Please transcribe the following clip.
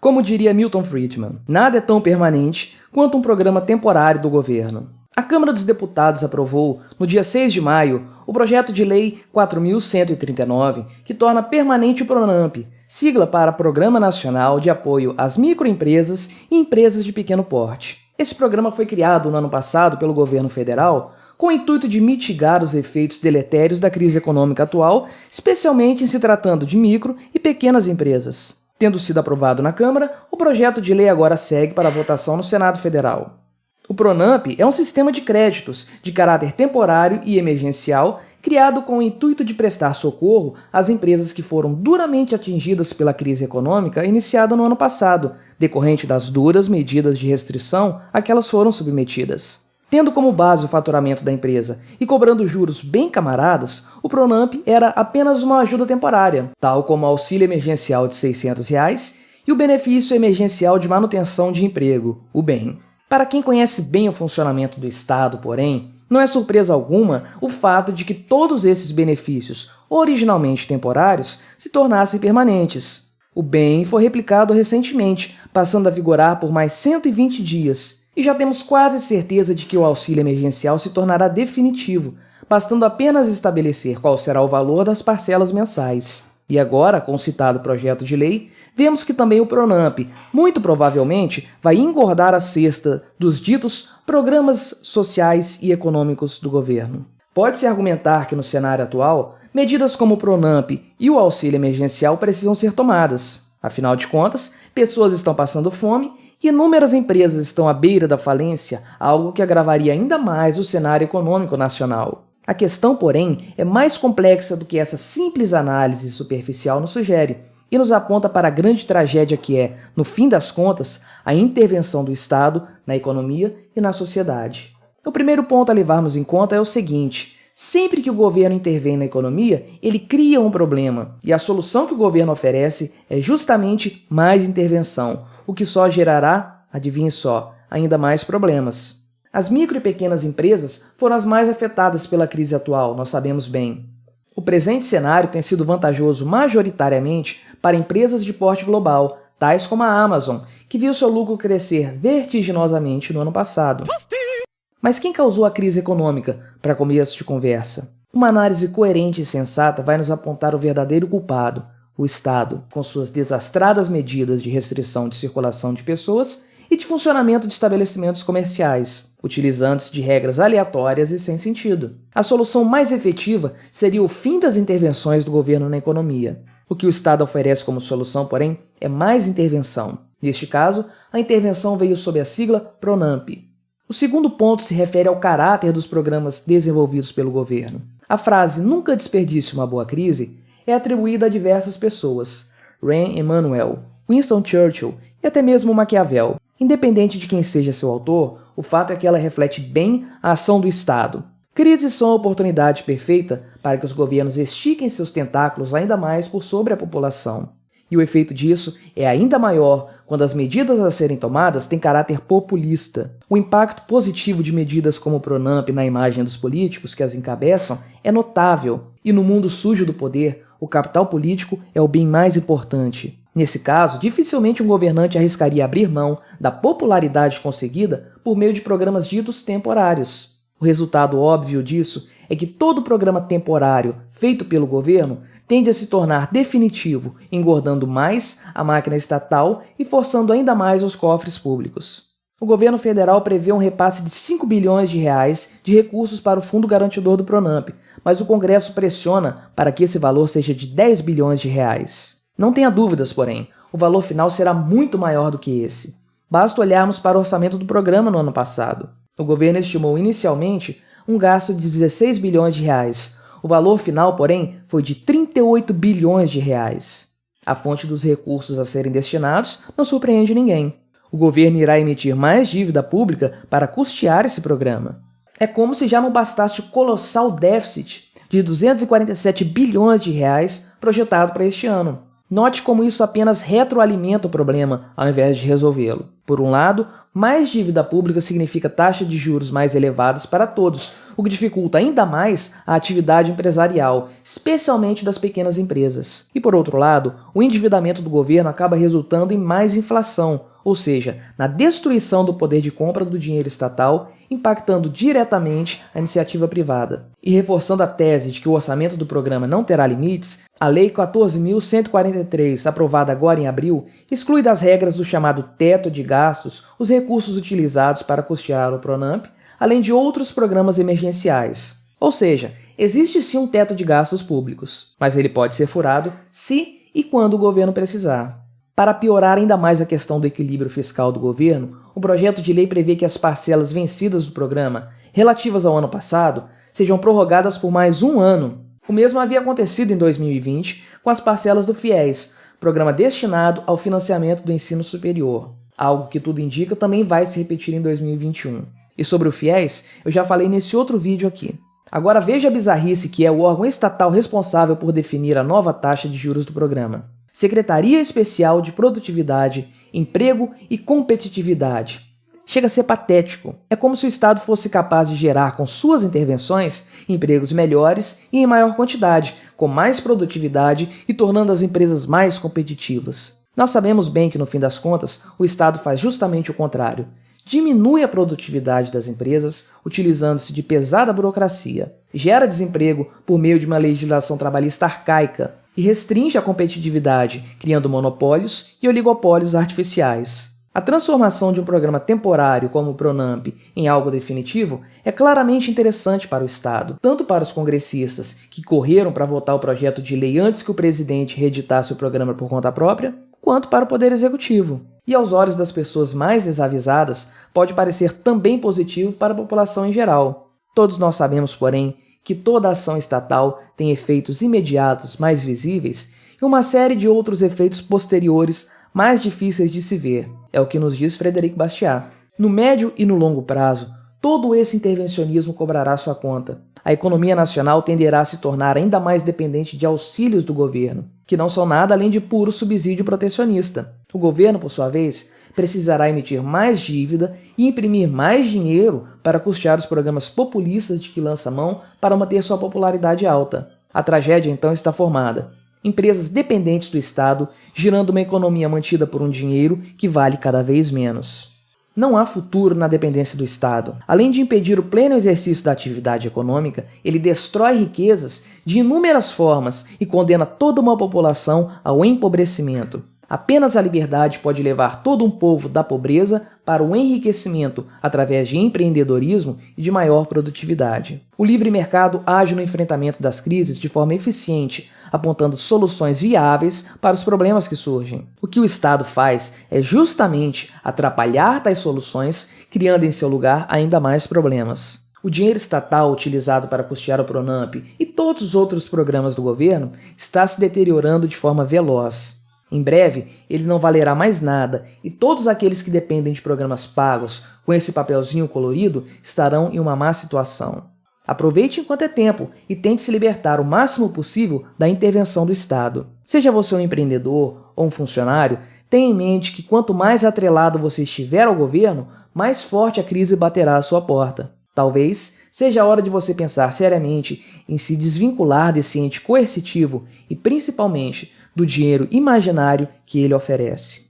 Como diria Milton Friedman, nada é tão permanente quanto um programa temporário do governo. A Câmara dos Deputados aprovou, no dia 6 de maio, o projeto de lei 4.139, que torna permanente o PRONAMP, sigla para Programa Nacional de Apoio às Microempresas e Empresas de Pequeno Porte. Esse programa foi criado no ano passado pelo governo federal com o intuito de mitigar os efeitos deletérios da crise econômica atual, especialmente em se tratando de micro e pequenas empresas. Tendo sido aprovado na Câmara, o projeto de lei agora segue para a votação no Senado Federal. O PRONAMP é um sistema de créditos de caráter temporário e emergencial criado com o intuito de prestar socorro às empresas que foram duramente atingidas pela crise econômica iniciada no ano passado, decorrente das duras medidas de restrição a que elas foram submetidas. Tendo como base o faturamento da empresa e cobrando juros bem camaradas, o PRONAMP era apenas uma ajuda temporária, tal como o auxílio emergencial de R$ 600 e o benefício emergencial de manutenção de emprego, o BEM. Para quem conhece bem o funcionamento do Estado, porém, não é surpresa alguma o fato de que todos esses benefícios, originalmente temporários, se tornassem permanentes. O BEM foi replicado recentemente, passando a vigorar por mais 120 dias, e já temos quase certeza de que o auxílio emergencial se tornará definitivo, bastando apenas estabelecer qual será o valor das parcelas mensais. E agora, com o citado projeto de lei, vemos que também o PRONAMP, muito provavelmente, vai engordar a cesta dos ditos programas sociais e econômicos do governo. Pode-se argumentar que no cenário atual, medidas como o PRONAMP e o auxílio emergencial precisam ser tomadas. Afinal de contas, pessoas estão passando fome e inúmeras empresas estão à beira da falência, algo que agravaria ainda mais o cenário econômico nacional. A questão, porém, é mais complexa do que essa simples análise superficial nos sugere e nos aponta para a grande tragédia que é, no fim das contas, a intervenção do Estado na economia e na sociedade. O primeiro ponto a levarmos em conta é o seguinte: sempre que o governo intervém na economia, ele cria um problema, e a solução que o governo oferece é justamente mais intervenção, o que só gerará, adivinhe só, ainda mais problemas. As micro e pequenas empresas foram as mais afetadas pela crise atual, nós sabemos bem. O presente cenário tem sido vantajoso majoritariamente para empresas de porte global, tais como a Amazon, que viu seu lucro crescer vertiginosamente no ano passado. Mas quem causou a crise econômica, para começo de conversa? Uma análise coerente e sensata vai nos apontar o verdadeiro culpado, o Estado, com suas desastradas medidas de restrição de circulação de pessoas e de funcionamento de estabelecimentos comerciais, utilizando-se de regras aleatórias e sem sentido. A solução mais efetiva seria o fim das intervenções do governo na economia. O que o Estado oferece como solução, porém, é mais intervenção. Neste caso, a intervenção veio sob a sigla PRONAMP. O segundo ponto se refere ao caráter dos programas desenvolvidos pelo governo. A frase "nunca desperdice uma boa crise" é atribuída a diversas pessoas: Rahm Emanuel, Winston Churchill e até mesmo Maquiavel. Independente de quem seja seu autor, o fato é que ela reflete bem a ação do Estado. Crises são a oportunidade perfeita para que os governos estiquem seus tentáculos ainda mais por sobre a população. E o efeito disso é ainda maior quando as medidas a serem tomadas têm caráter populista. O impacto positivo de medidas como o PRONAMP na imagem dos políticos que as encabeçam é notável, e no mundo sujo do poder, o capital político é o bem mais importante. Nesse caso, dificilmente um governante arriscaria abrir mão da popularidade conseguida por meio de programas ditos temporários. O resultado óbvio disso é que todo programa temporário feito pelo governo tende a se tornar definitivo, engordando mais a máquina estatal e forçando ainda mais os cofres públicos. O governo federal prevê um repasse de 5 bilhões de reais de recursos para o Fundo Garantidor do PRONAMP, mas o Congresso pressiona para que esse valor seja de 10 bilhões de reais. Não tenha dúvidas, porém, o valor final será muito maior do que esse. Basta olharmos para o orçamento do programa no ano passado. O governo estimou inicialmente um gasto de 16 bilhões de reais. O valor final, porém, foi de 38 bilhões de reais. A fonte dos recursos a serem destinados não surpreende ninguém. O governo irá emitir mais dívida pública para custear esse programa. É como se já não bastasse o colossal déficit de 247 bilhões de reais projetado para este ano. Note como isso apenas retroalimenta o problema ao invés de resolvê-lo. Por um lado, mais dívida pública significa taxas de juros mais elevadas para todos, o que dificulta ainda mais a atividade empresarial, especialmente das pequenas empresas. E por outro lado, o endividamento do governo acaba resultando em mais inflação, ou seja, na destruição do poder de compra do dinheiro estatal, impactando diretamente a iniciativa privada. E reforçando a tese de que o orçamento do programa não terá limites, a Lei 14.143, aprovada agora em abril, exclui das regras do chamado teto de gastos os recursos utilizados para custear o PRONAMP, além de outros programas emergenciais. Ou seja, existe sim um teto de gastos públicos, mas ele pode ser furado se e quando o governo precisar. Para piorar ainda mais a questão do equilíbrio fiscal do governo, o projeto de lei prevê que as parcelas vencidas do programa, relativas ao ano passado, sejam prorrogadas por mais um ano. O mesmo havia acontecido em 2020 com as parcelas do FIES, programa destinado ao financiamento do ensino superior, algo que tudo indica também vai se repetir em 2021. E sobre o FIES, eu já falei nesse outro vídeo aqui. Agora veja a bizarrice que é o órgão estatal responsável por definir a nova taxa de juros do programa. Secretaria Especial de Produtividade, Emprego e Competitividade. Chega a ser patético. É como se o Estado fosse capaz de gerar com suas intervenções empregos melhores e em maior quantidade, com mais produtividade e tornando as empresas mais competitivas. Nós sabemos bem que, no fim das contas, o Estado faz justamente o contrário. Diminui a produtividade das empresas, utilizando-se de pesada burocracia, gera desemprego por meio de uma legislação trabalhista arcaica, e restringe a competitividade, criando monopólios e oligopólios artificiais. A transformação de um programa temporário como o PRONAMP em algo definitivo é claramente interessante para o Estado, tanto para os congressistas, que correram para votar o projeto de lei antes que o presidente reeditasse o programa por conta própria, quanto para o Poder Executivo. E aos olhos das pessoas mais desavisadas, pode parecer também positivo para a população em geral. Todos nós sabemos, porém, que toda ação estatal tem efeitos imediatos mais visíveis e uma série de outros efeitos posteriores mais difíceis de se ver. É o que nos diz Frederic Bastiat. No médio e no longo prazo, todo esse intervencionismo cobrará sua conta. A economia nacional tenderá a se tornar ainda mais dependente de auxílios do governo, que não são nada além de puro subsídio protecionista. O governo, por sua vez, precisará emitir mais dívida e imprimir mais dinheiro para custear os programas populistas de que lança mão para manter sua popularidade alta. A tragédia então está formada. Empresas dependentes do Estado, girando uma economia mantida por um dinheiro que vale cada vez menos. Não há futuro na dependência do Estado. Além de impedir o pleno exercício da atividade econômica, ele destrói riquezas de inúmeras formas e condena toda uma população ao empobrecimento. Apenas a liberdade pode levar todo um povo da pobreza para o enriquecimento através de empreendedorismo e de maior produtividade. O livre mercado age no enfrentamento das crises de forma eficiente, apontando soluções viáveis para os problemas que surgem. O que o Estado faz é justamente atrapalhar tais soluções, criando em seu lugar ainda mais problemas. O dinheiro estatal utilizado para custear o PRONAMP e todos os outros programas do governo está se deteriorando de forma veloz. Em breve, ele não valerá mais nada e todos aqueles que dependem de programas pagos com esse papelzinho colorido estarão em uma má situação. Aproveite enquanto é tempo e tente se libertar o máximo possível da intervenção do Estado. Seja você um empreendedor ou um funcionário, tenha em mente que quanto mais atrelado você estiver ao governo, mais forte a crise baterá à sua porta. Talvez seja a hora de você pensar seriamente em se desvincular desse ente coercitivo e, principalmente, do dinheiro imaginário que ele oferece.